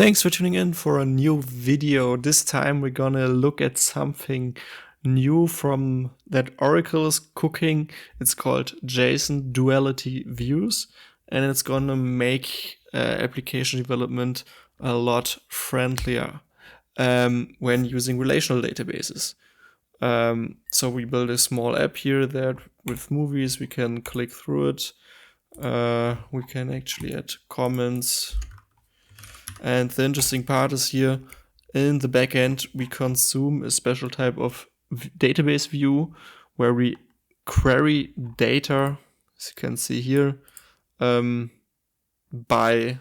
Thanks for tuning in for a new video. This time we're gonna look at something new from that Oracle is cooking. It's called JSON Duality Views, and it's gonna make application development a lot friendlier when using relational databases. So we build a small app here that with movies we can click through it. We can actually add comments. And the interesting part is here, in the backend, we consume a special type of database view where we query data, as you can see here, by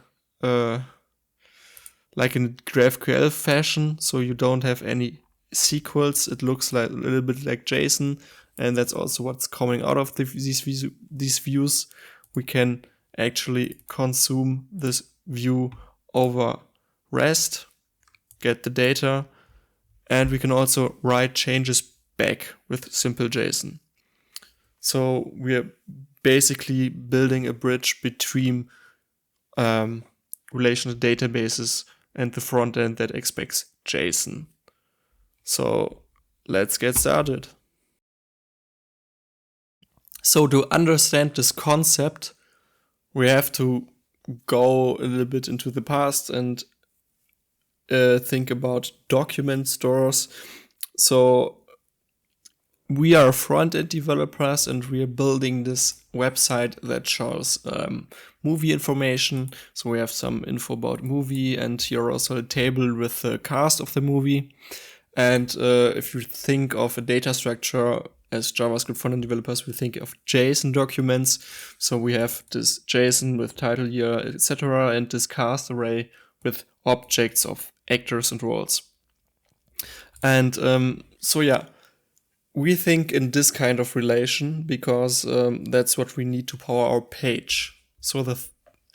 like in GraphQL fashion. So you don't have any SQLs. It looks like a little bit like JSON, and that's also what's coming out of these views. We can actually consume this view over REST, get the data, and we can also write changes back with simple JSON. So we're basically building a bridge between relational databases and the front end that expects JSON. So let's get started. So to understand this concept, we have to go a little bit into the past and think about document stores. So we are front-end developers and we are building this website that shows movie information. So we have some info about movie, and here also a table with the cast of the movie. And if you think of a data structure as JavaScript front-end developers, we think of JSON documents. So we have this JSON with title, year, etc., and this cast array with objects of actors and roles. And so yeah, we think in this kind of relation because that's what we need to power our page. So the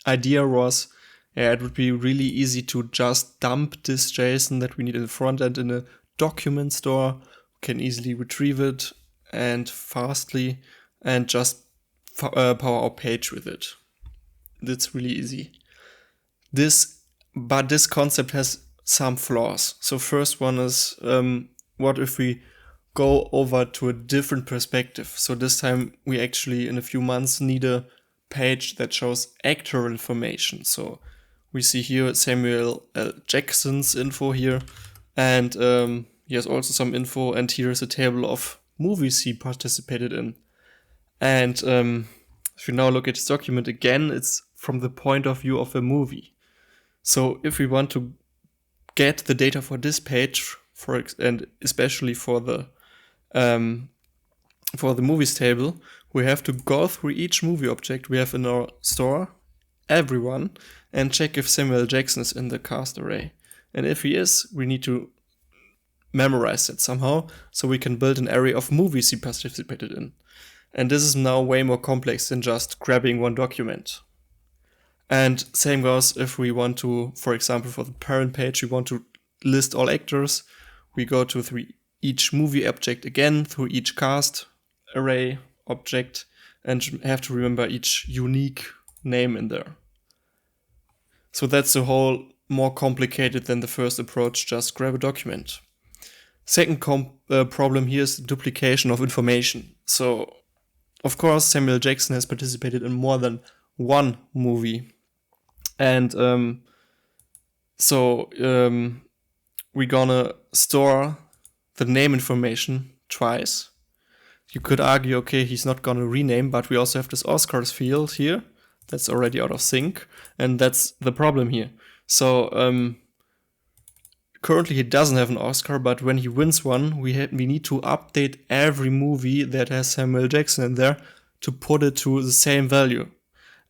idea was, it would be really easy to just dump this JSON that we need in the front end in a document store. We can easily retrieve it and fastly and just power our page with it. That's really easy. But this concept has some flaws. So first one is, what if we go over to a different perspective? So this time we actually in a few months need a page that shows actor information. So we see here Samuel L. Jackson's info here, and he has also some info, and here is a table of movies he participated in. And if you now look at this document again, it's from the point of view of a movie. So if we want to get the data for this page, and especially for the movies table, we have to go through each movie object we have in our store, everyone, and check if Samuel Jackson is in the cast array. And if he is, we need to memorize it somehow, so we can build an array of movies he participated in. And this is now way more complex than just grabbing one document. And same goes if we want to, for example, for the parent page, we want to list all actors. We go to each movie object again, through each cast array object, and have to remember each unique name in there. So that's the whole more complicated than the first approach, just grab a document. Second problem here is duplication of information. So, of course, Samuel Jackson has participated in more than one movie. And we're gonna store the name information twice. You could argue, okay, he's not gonna rename, but we also have this Oscars field here that's already out of sync, and that's the problem here. So currently he doesn't have an Oscar, but when he wins one, we need to update every movie that has Samuel Jackson in there to put it to the same value.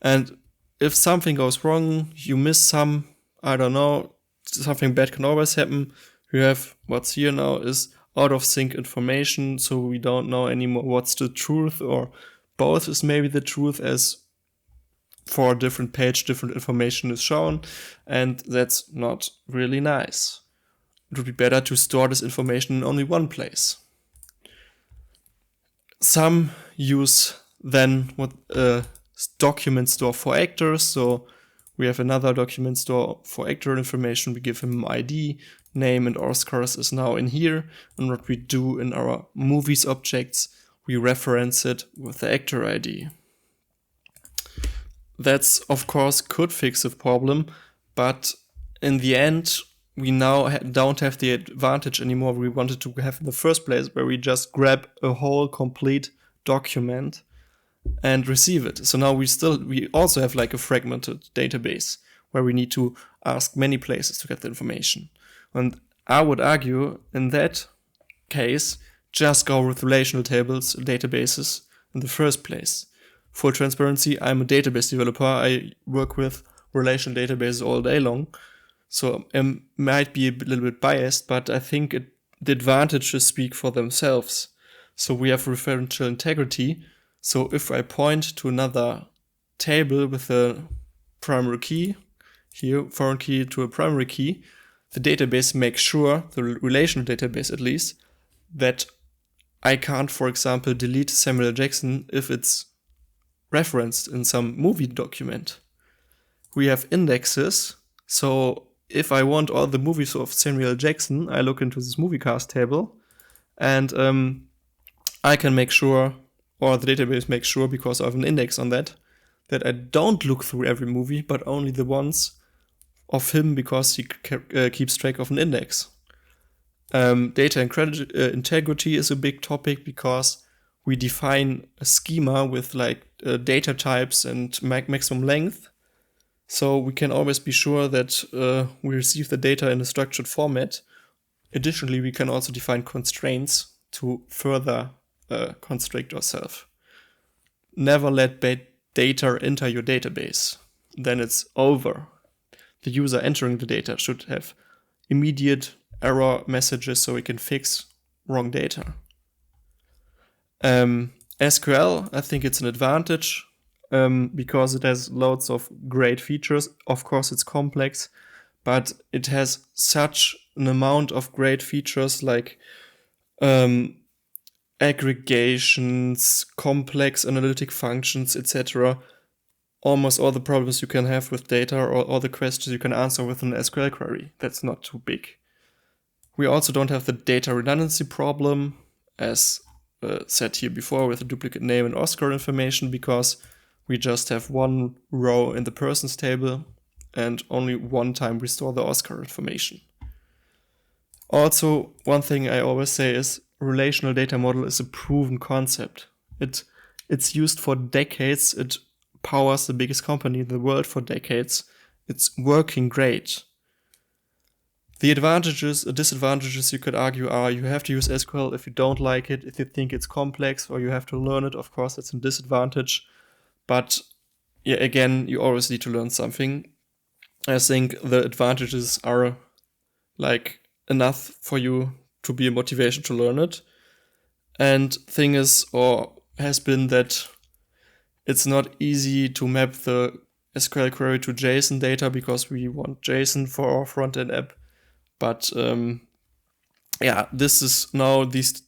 And if something goes wrong, you miss some, I don't know, something bad can always happen. We have what's here now is out of sync information, so we don't know anymore what's the truth, or both is maybe the truth, as for a different page, different information is shown, and that's not really nice. It would be better to store this information in only one place. Some use then what document store for actors, so We have another document store for actor information. We give him ID, name, and Oscars is now in here. And what we do in our movies objects, we reference it with the actor ID. That's, of course, could fix the problem, but in the end, we now don't have the advantage anymore we wanted to have in the first place, where we just grab a whole complete document and receive it. So now we also have like a fragmented database where we need to ask many places to get the information. And I would argue in that case, just go with relational databases in the first place. Full transparency, I'm a database developer. I work with relational databases all day long. So I might be a little bit biased, but I think the advantages speak for themselves. So we have referential integrity. So if I point to another table with a primary key, here, foreign key to a primary key, the database makes sure, the relational database at least, that I can't, for example, delete Samuel L. Jackson if it's referenced in some movie document. We have indexes, so if I want all the movies of Samuel L. Jackson, I look into this movie cast table, and I can make sure, or the database makes sure, because I have an index on that I don't look through every movie, but only the ones of him, because he keeps track of an index. Data integrity is a big topic, because we define a schema with like data types and maximum length. So we can always be sure that we receive the data in a structured format. Additionally, we can also define constraints to further constrict ourselves. Never let data enter your database. Then it's over. The user entering the data should have immediate error messages so we can fix wrong data. SQL, I think it's an advantage because it has loads of great features. Of course, it's complex, but it has such an amount of great features like aggregations, complex analytic functions, etc. Almost all the problems you can have with data, or all the questions you can answer with an SQL query. That's not too big. We also don't have the data redundancy problem, as said here before, with a duplicate name and Oscar information, because we just have one row in the persons table and only one time restore the Oscar information. Also, one thing I always say is relational data model is a proven concept. It's used for decades. It powers the biggest company in the world for decades. It's working great. The disadvantages you could argue are you have to use SQL if you don't like it, if you think it's complex, or you have to learn it. Of course, it's a disadvantage. But yeah, again, you always need to learn something. I think the advantages are like enough for you to be a motivation to learn it. And thing is, or has been, that it's not easy to map the SQL query to JSON data, because we want JSON for our front-end app. But this is now, these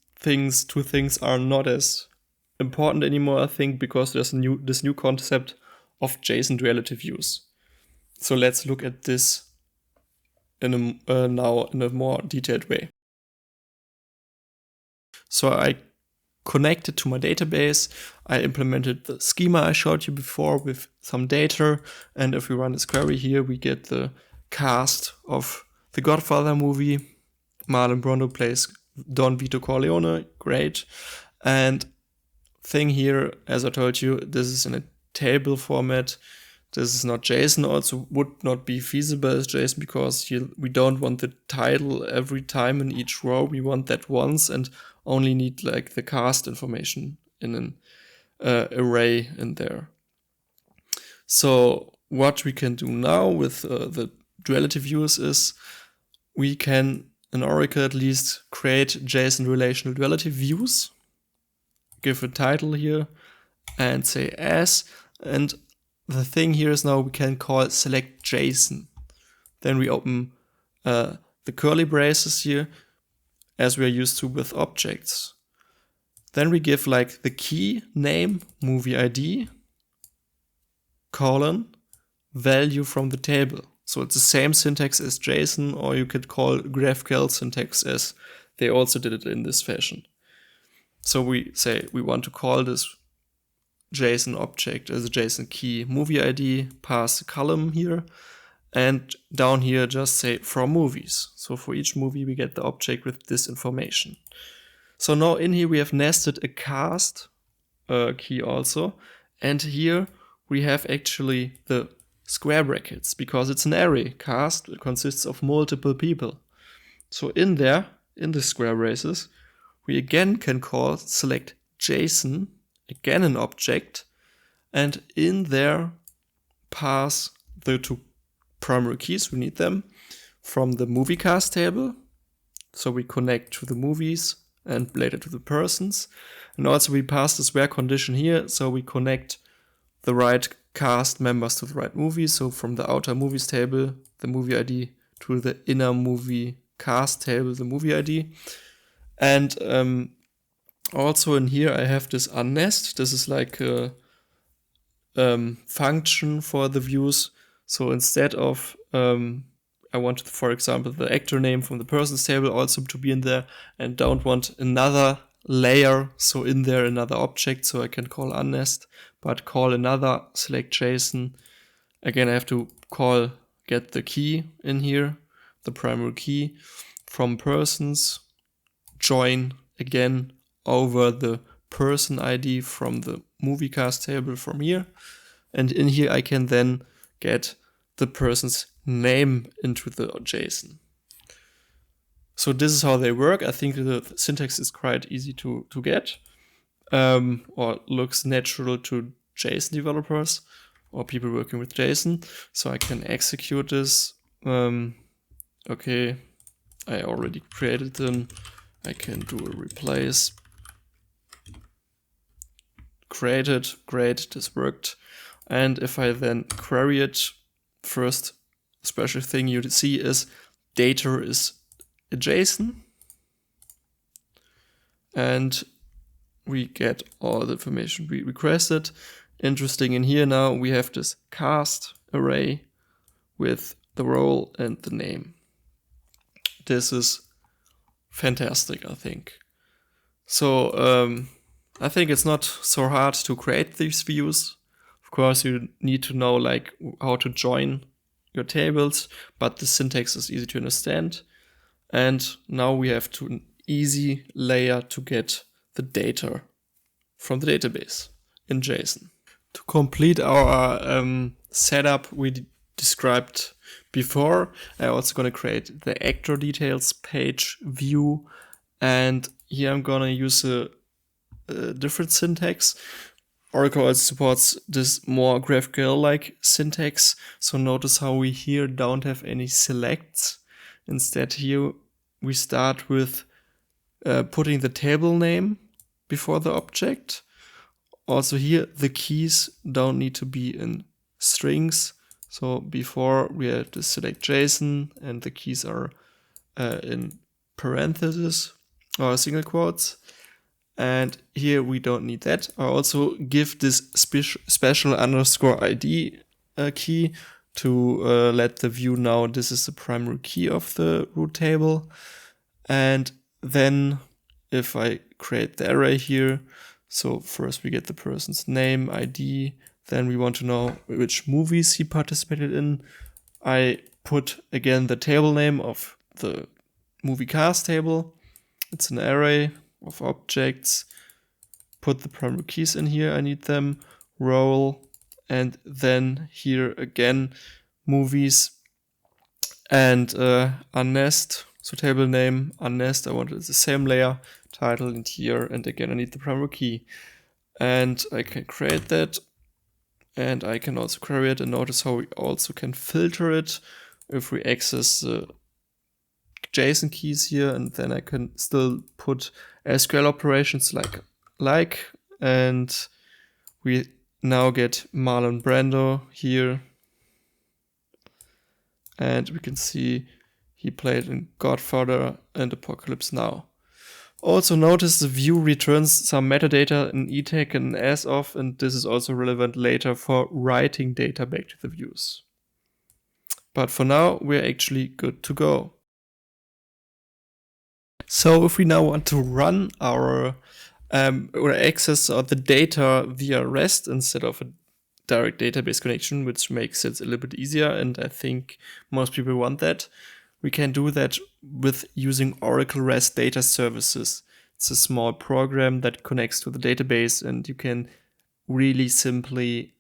two things are not as important anymore, I think, because there's this new concept of JSON Duality Views. So let's look at this now in a more detailed way. So I connected to my database. I implemented the schema I showed you before with some data. And if we run this query here, we get the cast of the Godfather movie. Marlon Brando plays Don Vito Corleone. Great. And thing here, as I told you, this is in a table format. This is not JSON. Also would not be feasible as JSON, because we don't want the title every time in each row. We want that once and only need like the cast information in an array in there. So what we can do now with the duality views is we can, in Oracle at least, create JSON relational duality views, give a title here and say as, and the thing here is now we can call select JSON. Then we open the curly braces here, as we are used to with objects. Then we give like the key name, movie ID, colon, value from the table. So it's the same syntax as JSON, or you could call GraphQL syntax as they also did it in this fashion. So we say we want to call this JSON object as a JSON key movie ID, pass a column here, and down here just say from movies. So for each movie we get the object with this information. So now in here we have nested a cast key also, and here we have actually the square brackets because it's an array. Cast consists of multiple people. So in there, in the square braces, we again can call select JSON, again an object, and in there pass the two primary keys, we need them, from the movie cast table. So we connect to the movies and later to the persons. And also we pass this where condition here, so we connect the right cast members to the right movie. So from the outer movies table, the movie ID, to the inner movie cast table, the movie ID. And also in here I have this unnest. This is like a function for the views. So instead of I want, for example, the actor name from the persons table also to be in there, and don't want another layer, so in there another object, so I can call unnest, but call another select JSON. Again, I have to get the key in here, the primary key from persons, join again over the person ID from the movie cast table from here, and in here I can then get the person's name into the JSON. So this is how they work. I think the syntax is quite easy to get, or looks natural to JSON developers or people working with JSON. So I can execute this. Okay, I already created them. I can do a replace. Created, great, this worked. And if I then query it, first special thing you see is data is a JSON, and we get all the information we requested. Interesting, in here now we have this cast array with the role and the name. This is fantastic, I think. So I think it's not so hard to create these views. Of course, you need to know like how to join your tables, but the syntax is easy to understand. And now we have an easy layer to get the data from the database in JSON. To complete our setup we described before, I'm also going to create the actor details page view. And here I'm going to use a different syntax. Oracle also supports this more GraphQL-like syntax. So notice how we here don't have any selects. Instead here we start with putting the table name before the object. Also here the keys don't need to be in strings. So before we had to select JSON and the keys are in parentheses or single quotes. And here we don't need that. I also give this special underscore ID key to let the view know this is the primary key of the root table. And then if I create the array here, so first we get the person's name, ID, then we want to know which movies he participated in. I put again the table name of the movie cast table. It's an array of objects. Put the primary keys in here, I need them, role, and then here again movies and unnest, so table name, unnest, I want the same layer, title, and here, and again I need the primary key. And I can create that, and I can also query it, and notice how we also can filter it if we access the JSON keys here, and then I can still put SQL operations like, and we now get Marlon Brando here, and we can see he played in Godfather and Apocalypse Now. Also notice the view returns some metadata, an e-tag and an as of, and this is also relevant later for writing data back to the views. But for now, we're actually good to go. So if we now want to run our or access the data via REST instead of a direct database connection, which makes it a little bit easier, and I think most people want that, we can do that with using Oracle REST Data Services. It's a small program that connects to the database, and you can really simply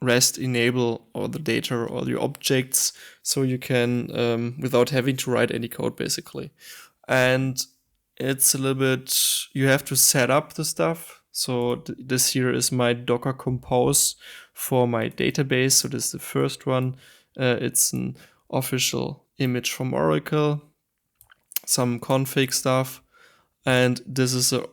REST enable all the data, all your objects, so you can, without having to write any code basically. And it's a little bit, you have to set up the stuff. So this here is my Docker Compose for my database. So this is the first one. It's an official image from Oracle, some config stuff. And this is a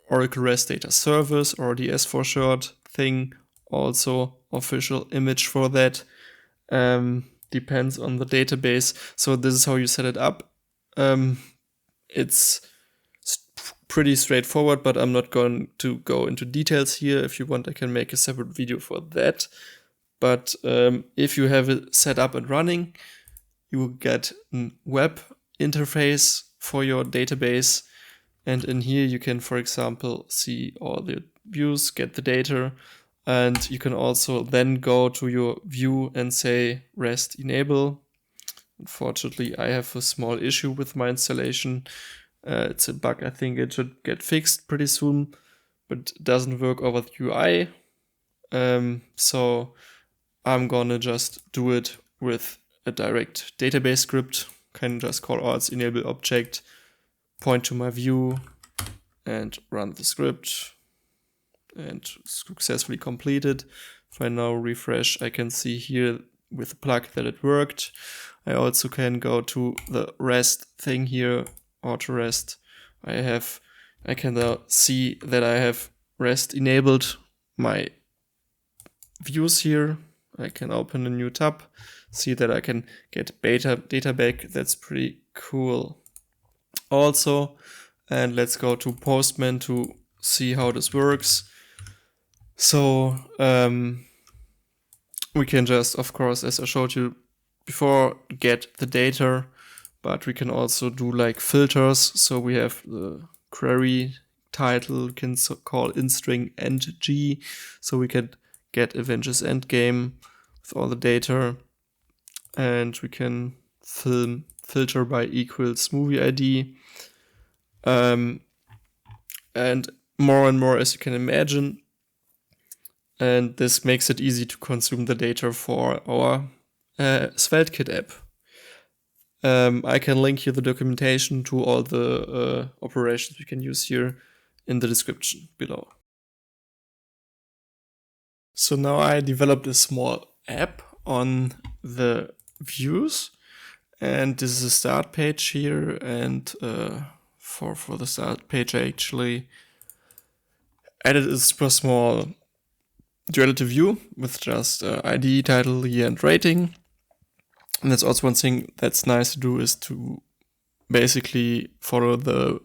Oracle REST Data Service, RDS for short thing. Also official image for that. Depends on the database. So this is how you set it up. It's pretty straightforward, but I'm not going to go into details here. If you want, I can make a separate video for that. But if you have it set up and running, you will get a web interface for your database. And in here, you can, for example, see all the views, get the data. And you can also then go to your view and say REST enable. Unfortunately, I have a small issue with my installation. It's a bug. I think it should get fixed pretty soon, but it doesn't work over the UI. So I'm gonna just do it with a direct database script. Can just call arts enable object, point to my view, and run the script. And successfully completed. If I now refresh, I can see here with the plug that it worked. I also can go to the REST thing here, auto REST. I can now see that I have REST enabled my views here. I can open a new tab, see that I can get data back. That's pretty cool. Also, and let's go to Postman to see how this works. So we can just, of course, as I showed you before, get the data, but we can also do like filters. So we have the query title, we can call instring endg, so we can get Avengers Endgame with all the data, and we can filter by equals movie ID, and more, as you can imagine. And this makes it easy to consume the data for our SvelteKit app. I can link here the documentation to all the operations we can use here in the description below. So now I developed a small app on the views, and this is a start page here. And for the start page, I actually added a super small duality view with just ID, title, year, and rating. And that's also one thing that's nice to do, is to basically follow the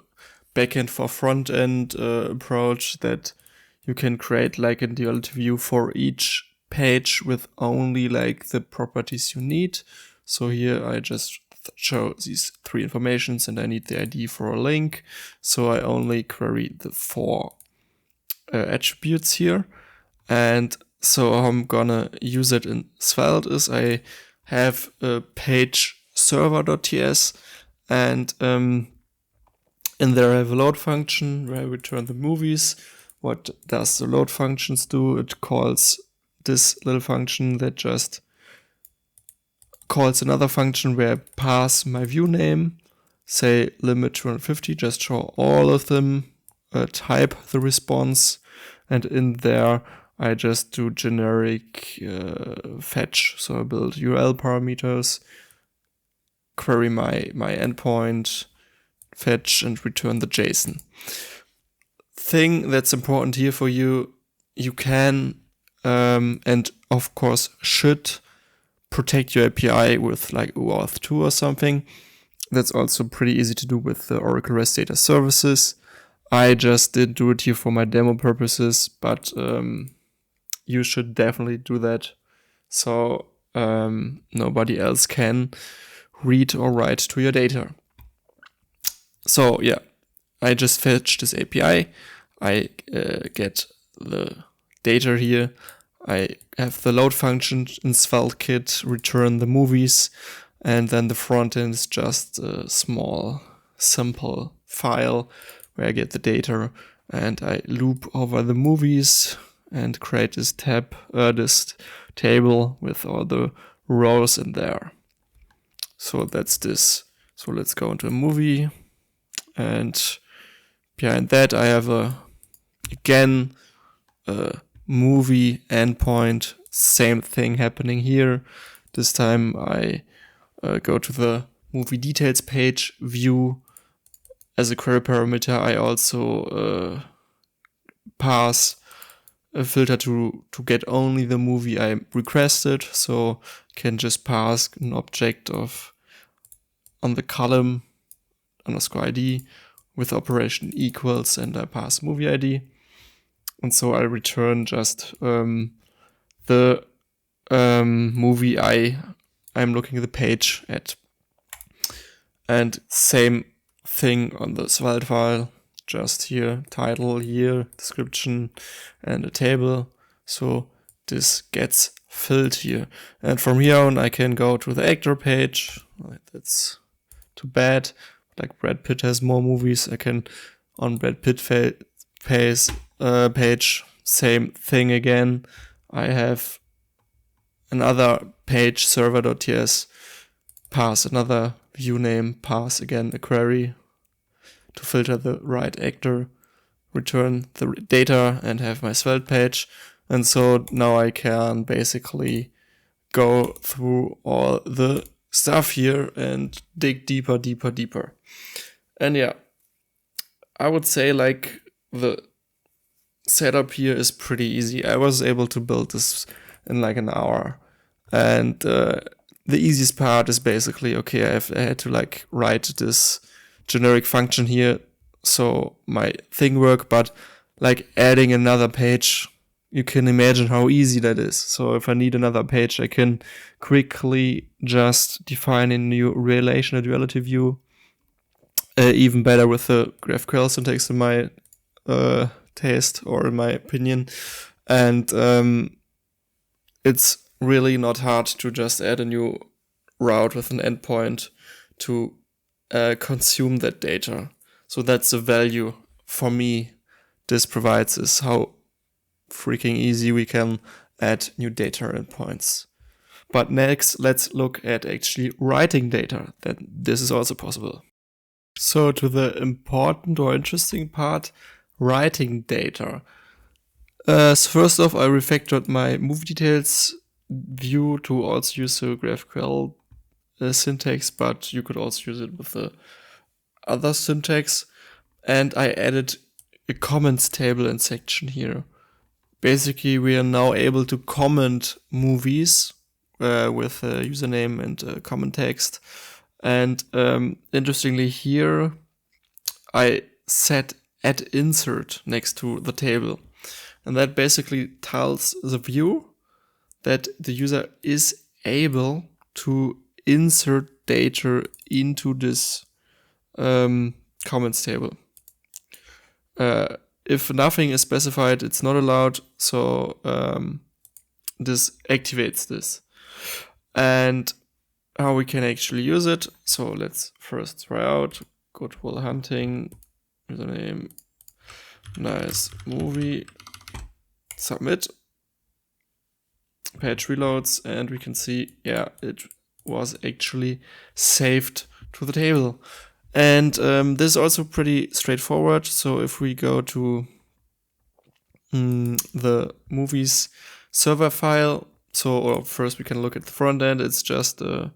backend for front end approach, that you can create like a duality view for each page with only like the properties you need. So here I just show these three informations, and I need the ID for a link. So I only query the 4 attributes here. And so how I'm gonna use it in Svelte is I have a page server.ts, and in there I have a load function where I return the movies. What does the load functions do? It calls this little function that just calls another function where I pass my view name, say limit 250, just show all of them, type the response, and in there I just do generic fetch. So I build URL parameters, query my endpoint, fetch, and return the JSON. Thing that's important here for you, you can and of course should protect your API with like OAuth 2 or something. That's also pretty easy to do with the Oracle REST Data Services. I just did do it here for my demo purposes, but you should definitely do that. So nobody else can read or write to your data. So yeah, I just fetch this API. I get the data here. I have the load function in SvelteKit, return the movies, and then the front end is just a small, simple file where I get the data, and I loop over the movies and create this this table with all the rows in there. So that's this. So let's go into a movie, and behind that I have again a movie endpoint. Same thing happening here. This time I go to the movie details page view. As a query parameter, I also pass a filter to get only the movie I requested. So can just pass an object on the column _ID with operation equals, and I pass movie ID. And so I return just the movie I'm looking at the page at. And same thing on the Svelte file, just here, title, year, description, and a table. So this gets filled here. And from here on, I can go to the actor page. That's too bad. Like Brad Pitt has more movies. I can, on Brad Pitt page, same thing again. I have another page, server.ts, pass another view name, pass again a query to filter the right actor, return the data, and have my Svelte page. And so now I can basically go through all the stuff here and dig deeper. And yeah, I would say like the setup here is pretty easy. I was able to build this in like an hour. And the easiest part is basically, okay, I had to like write this generic function here so my thing work, but like adding another page, you can imagine how easy that is. So if I need another page, I can quickly just define a new relational duality view, even better with the GraphQL syntax in my taste or in my opinion. And it's really not hard to just add a new route with an endpoint to consume that data. So that's the value for me this provides, is how freaking easy we can add new data endpoints. But next, let's look at actually writing data. That this is also possible. So to the important or interesting part, writing data. So first off, I refactored my movie details view to also use the GraphQL syntax, but you could also use it with the other syntax. And I added a comments table and section here. Basically, we are now able to comment movies with a username and a comment text. And interestingly here, I set add insert next to the table. And that basically tells the view that the user is able to insert data into this comments table. If nothing is specified, it's not allowed. So this activates this. And how we can actually use it. So let's first try out. Go to while hunting. Username. Nice movie. Submit. Page reloads, and we can see, yeah, it was actually saved to the table. And this is also pretty straightforward. So if we go to the movies server file, so first we can look at the front end. It's just a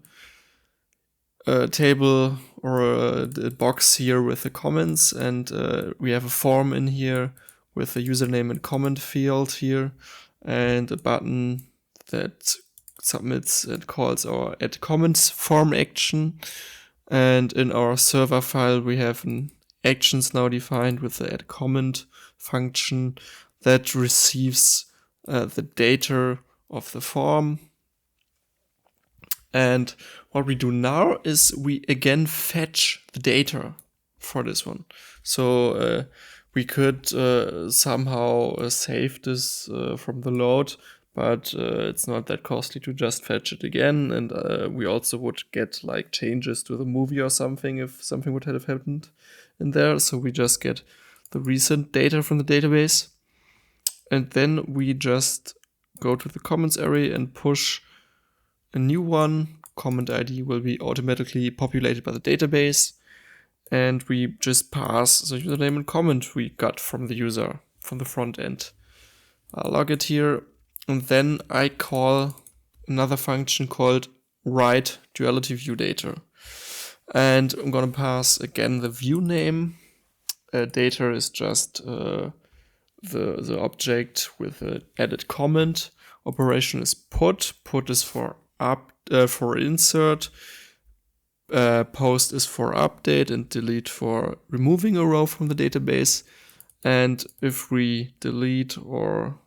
table or a box here with the comments, and we have a form in here with the username and comment field here, and a button that submits and calls our add comments form action. And in our server file, we have an actions now defined with the add comment function that receives the data of the form And what we do now is we again fetch the data for this one. So we could somehow save this from the load, but it's not that costly to just fetch it again. And we also would get like changes to the movie or something if something would have happened in there. So we just get the recent data from the database. And then we just go to the comments area and push a new one. Comment ID will be automatically populated by the database. And we just pass the username and comment we got from the user, from the front end. I'll log it here. And then I call another function called write duality view data. And I'm going to pass again the view name. Data is just the object with an added comment. Operation is put. Put is for insert. Post is for update, and delete for removing a row from the database. And if we delete or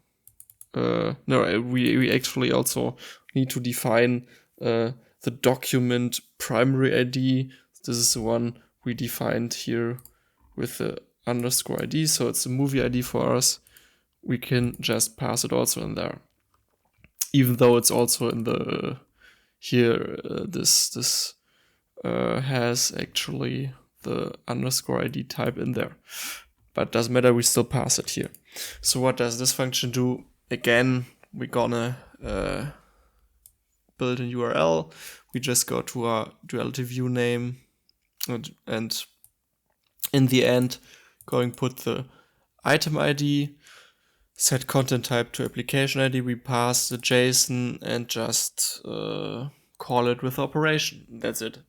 we actually also need to define the document primary ID. This is the one we defined here with the underscore ID. So it's a movie ID for us. We can just pass it also in there, even though it's also in the here. This has actually the underscore ID type in there, but doesn't matter. We still pass it here. So what does this function do? Again, we're gonna build a URL. We just go to our duality view name and in the end going put the item ID, set content type to application ID. We pass the JSON and just call it with operation. That's it.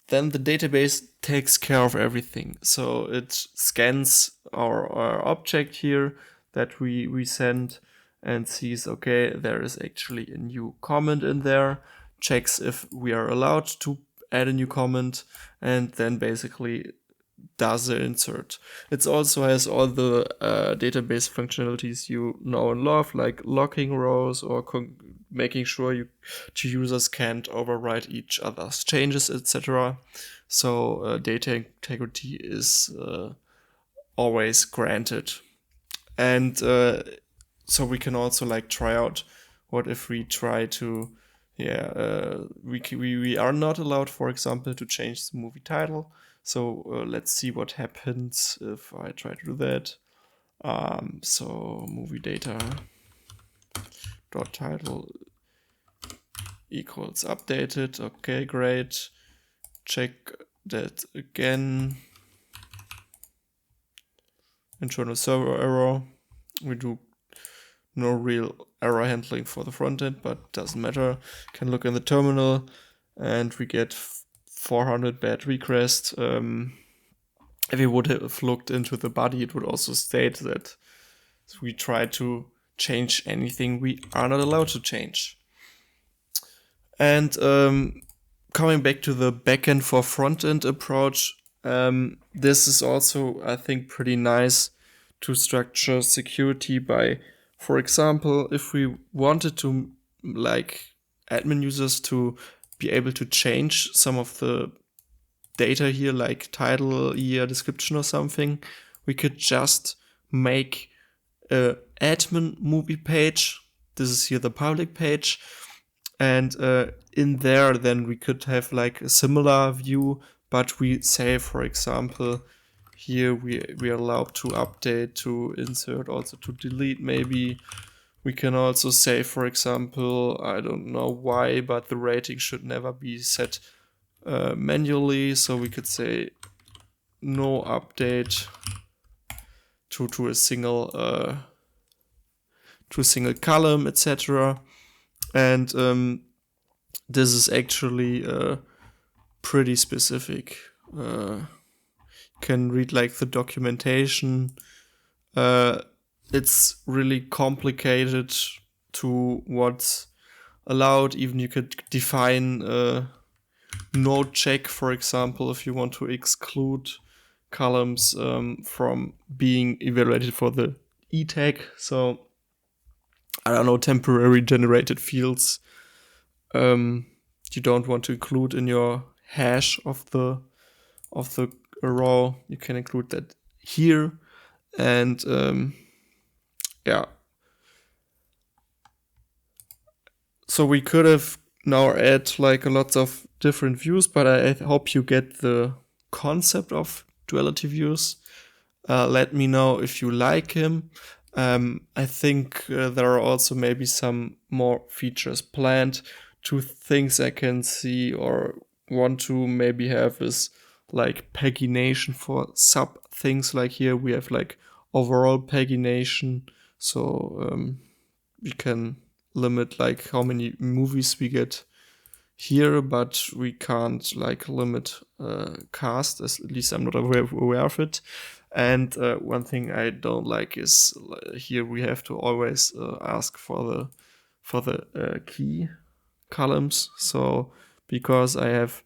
Then the database takes care of everything. So it scans our object here that we send and sees, okay, there is actually a new comment in there, checks if we are allowed to add a new comment, and then basically does the insert. It also has all the database functionalities you know and love, like locking rows or making sure two users can't overwrite each other's changes, etc. So data integrity is always granted. And so we can also like try out what if we try to, we are not allowed, for example, to change the movie title. So let's see what happens if I try to do that. So movie data dot title equals updated. Okay, great. Check that again. Internal server error. We do no real error handling for the front end, but doesn't matter. Can look in the terminal and we get 400 bad requests. If we would have looked into the body, it would also state that we try to change anything we are not allowed to change. And coming back to the backend for front-end approach, this is also, I think, pretty nice to structure security by, for example, if we wanted to, like, admin users to be able to change some of the data here, like title, year, description or something, we could just make a admin movie page. This is here the public page. And in there, then we could have like a similar view, but we say, for example, here we are allowed to update, to insert, also to delete maybe. We can also say, for example, I don't know why, but the rating should never be set manually. So we could say no update to a single column, etc. And this is actually pretty specific. Can read like the documentation. It's really complicated to what's allowed. Even you could define no check, for example, if you want to exclude columns from being evaluated for the E tag. So I don't know, temporary generated fields. you don't want to include in your hash of the row, you can include that here. And yeah, so we could have now add like a lots of different views, but I hope you get the concept of duality views. Let me know if you like him. I think there are also maybe some more features planned. Two things I can see or want to maybe have is like pagination for sub things. Like here we have like overall pagination, so we can limit like how many movies we get here, but we can't like limit cast, at least I'm not aware of it. And one thing I don't like is here we have to always ask for the key columns. So because I have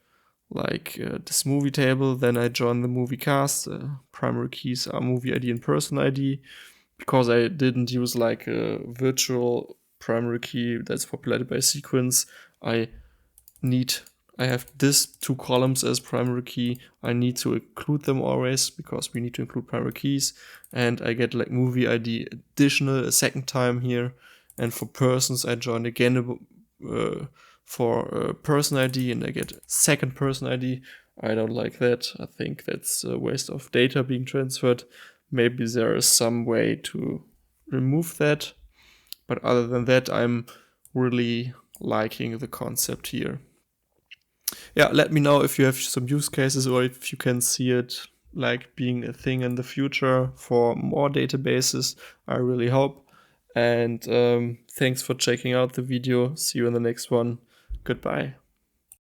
like this movie table, then I join the movie cast. Primary keys are movie ID and person ID. Because I didn't use like a virtual primary key that's populated by sequence, I have this two columns as primary key. I need to include them always because we need to include primary keys. And I get like movie ID additional a second time here. And for persons, I join again for person ID and I get second person ID. I don't like that. I think that's a waste of data being transferred. Maybe there is some way to remove that. But other than that, I'm really liking the concept here. Yeah, let me know if you have some use cases or if you can see it like being a thing in the future for more databases. I really hope. And thanks for checking out the video. See you in the next one. Goodbye.